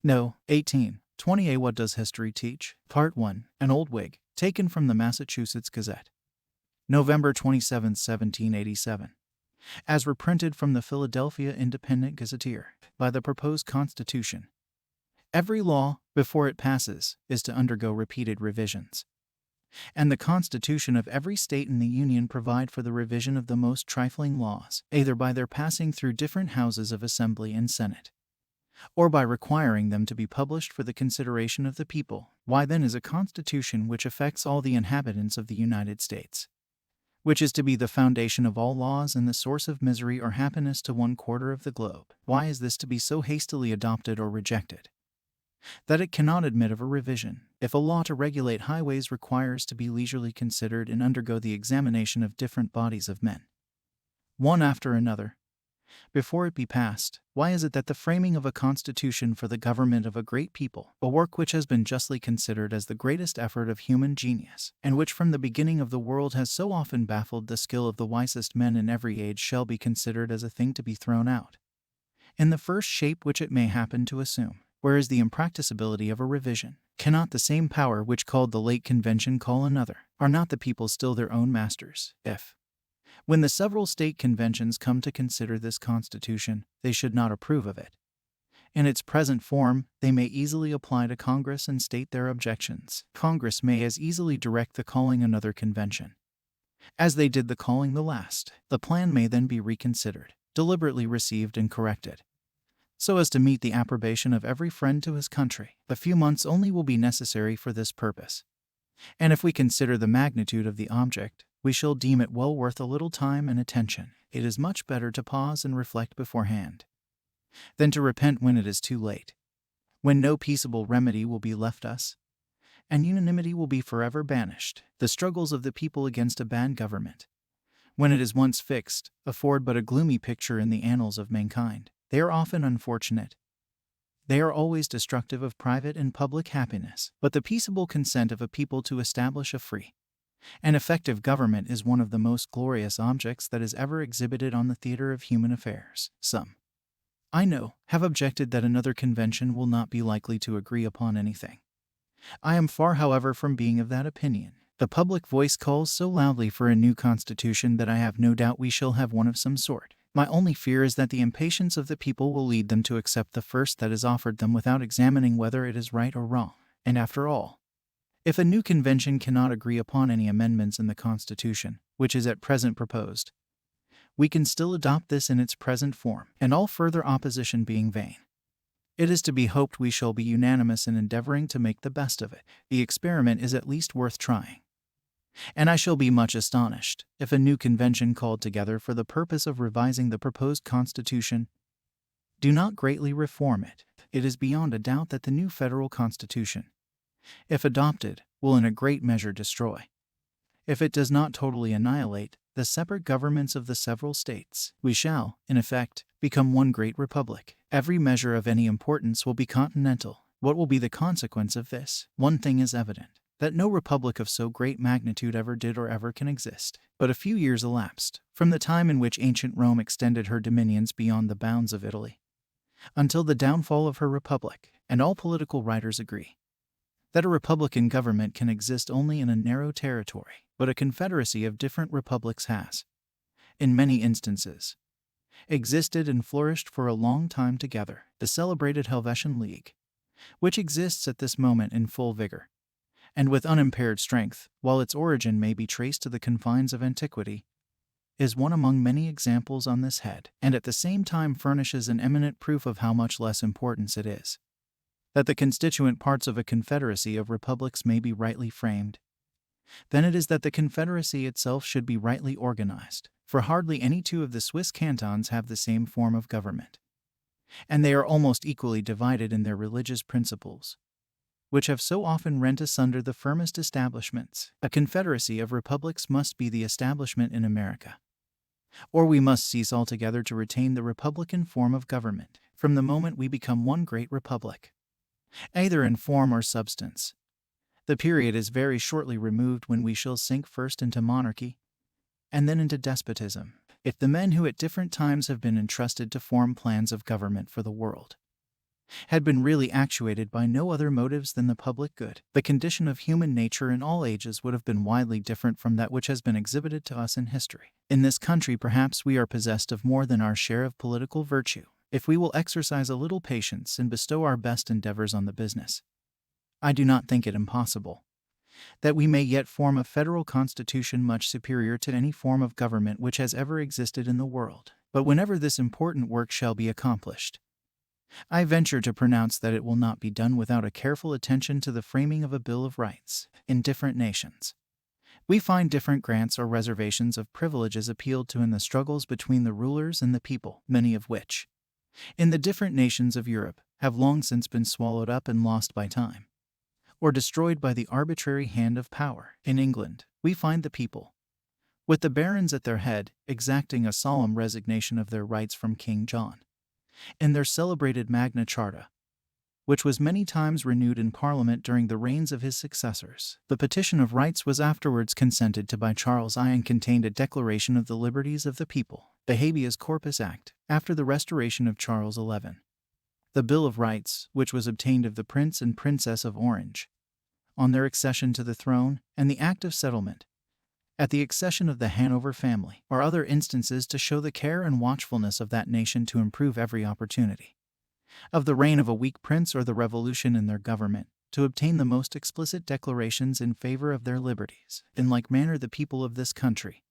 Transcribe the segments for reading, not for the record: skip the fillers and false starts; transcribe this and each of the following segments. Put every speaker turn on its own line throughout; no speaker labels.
No. 1820A. What does history teach? Part 1. An Old Whig, taken from the Massachusetts Gazette. November 27, 1787. As reprinted from the Philadelphia Independent Gazetteer. By the proposed Constitution, every law, before it passes, is to undergo repeated revisions. And the Constitution of every state in the Union provide for the revision of the most trifling laws, either by their passing through different houses of Assembly and Senate, or by requiring them to be published for the consideration of the people. Why then is a Constitution which affects all the inhabitants of the United States, which is to be the foundation of all laws and the source of misery or happiness to 1/4 of the globe, why is this to be so hastily adopted or rejected, that it cannot admit of a revision? If a law to regulate highways requires to be leisurely considered and undergo the examination of different bodies of men, one after another, before it be passed, why is it that the framing of a constitution for the government of a great people, a work which has been justly considered as the greatest effort of human genius, and which from the beginning of the world has so often baffled the skill of the wisest men in every age, shall be considered as a thing to be thrown out, in the first shape which it may happen to assume? Where is the impracticability of a revision? Cannot the same power which called the late convention call another? Are not the people still their own masters? If, when the several state conventions come to consider this Constitution, they should not approve of it in its present form, they may easily apply to Congress and state their objections. Congress may as easily direct the calling another convention as they did the calling the last. The plan may then be reconsidered, deliberately received and corrected, so as to meet the approbation of every friend to his country. A few months only will be necessary for this purpose, and if we consider the magnitude of the object, we shall deem it well worth a little time and attention. It is much better to pause and reflect beforehand, than to repent when it is too late, when no peaceable remedy will be left us, and unanimity will be forever banished. The struggles of the people against a bad government, when it is once fixed, afford but a gloomy picture in the annals of mankind. They are often unfortunate. They are always destructive of private and public happiness. But the peaceable consent of a people to establish a free and effective government is one of the most glorious objects that is ever exhibited on the theater of human affairs. Some, I know, have objected that another convention will not be likely to agree upon anything. I am far, however, from being of that opinion. The public voice calls so loudly for a new constitution that I have no doubt we shall have one of some sort. My only fear is that the impatience of the people will lead them to accept the first that is offered them without examining whether it is right or wrong. And after all, if a new convention cannot agree upon any amendments in the Constitution, which is at present proposed, we can still adopt this in its present form, and all further opposition being vain, it is to be hoped we shall be unanimous in endeavoring to make the best of it. The experiment is at least worth trying, and I shall be much astonished if a new convention called together for the purpose of revising the proposed Constitution do not greatly reform it. It is beyond a doubt that the new federal Constitution, if adopted, will in a great measure destroy, if it does not totally annihilate, the separate governments of the several states. We shall, in effect, become one great republic. Every measure of any importance will be continental. What will be the consequence of this? One thing is evident, that no republic of so great magnitude ever did or ever can exist. But a few years elapsed, from the time in which ancient Rome extended her dominions beyond the bounds of Italy, until the downfall of her republic, and all political writers agree that a republican government can exist only in a narrow territory. But a confederacy of different republics has, in many instances, existed and flourished for a long time together. The celebrated Helvetian League, which exists at this moment in full vigor, and with unimpaired strength, while its origin may be traced to the confines of antiquity, is one among many examples on this head, and at the same time furnishes an eminent proof of how much less importance it is that the constituent parts of a confederacy of republics may be rightly framed than it is that the confederacy itself should be rightly organized. For hardly any two of the Swiss cantons have the same form of government, and they are almost equally divided in their religious principles, which have so often rent asunder the firmest establishments. A confederacy of republics must be the establishment in America, or we must cease altogether to retain the republican form of government. From the moment we become one great republic, either in form or substance, the period is very shortly removed when we shall sink first into monarchy, and then into despotism. If the men who at different times have been entrusted to form plans of government for the world had been really actuated by no other motives than the public good, the condition of human nature in all ages would have been widely different from that which has been exhibited to us in history. In this country, perhaps we are possessed of more than our share of political virtue, if we will exercise a little patience and bestow our best endeavors on the business. I do not think it impossible that we may yet form a federal constitution much superior to any form of government which has ever existed in the world. But whenever this important work shall be accomplished, I venture to pronounce that it will not be done without a careful attention to the framing of a Bill of Rights. In different nations, we find different grants or reservations of privileges appealed to in the struggles between the rulers and the people, many of which, in the different nations of Europe, have long since been swallowed up and lost by time, or destroyed by the arbitrary hand of power. In England, we find the people, with the barons at their head, exacting a solemn resignation of their rights from King John, in their celebrated Magna Charta, which was many times renewed in Parliament during the reigns of his successors. The Petition of Rights was afterwards consented to by Charles I and contained a declaration of the liberties of the people. The Habeas Corpus Act, after the restoration of Charles XI. The Bill of Rights, which was obtained of the Prince and Princess of Orange on their accession to the throne, and the Act of Settlement at the accession of the Hanover family, are other instances to show the care and watchfulness of that nation to improve every opportunity of the reign of a weak prince or the revolution in their government, to obtain the most explicit declarations in favor of their liberties. In like manner the people of this country,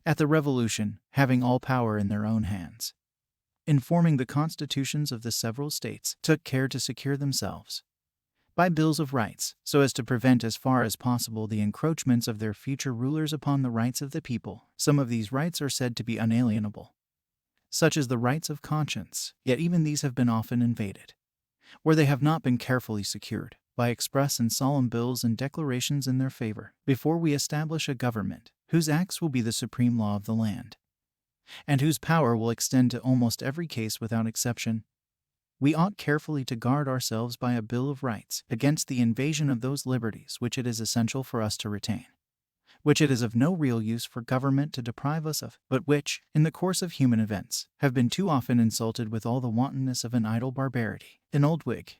at the Revolution, having all power in their own hands, in forming the constitutions of the several states, took care to secure themselves by bills of rights, so as to prevent as far as possible the encroachments of their future rulers upon the rights of the people. Some of these rights are said to be unalienable, such as the rights of conscience, yet even these have been often invaded, where they have not been carefully secured, by express and solemn bills and declarations in their favor. Before we establish a government, whose acts will be the supreme law of the land, and whose power will extend to almost every case without exception, we ought carefully to guard ourselves by a Bill of Rights against the invasion of those liberties which it is essential for us to retain, which it is of no real use for government to deprive us of, but which, in the course of human events, have been too often insulted with all the wantonness of an idle barbarity. An old Whig,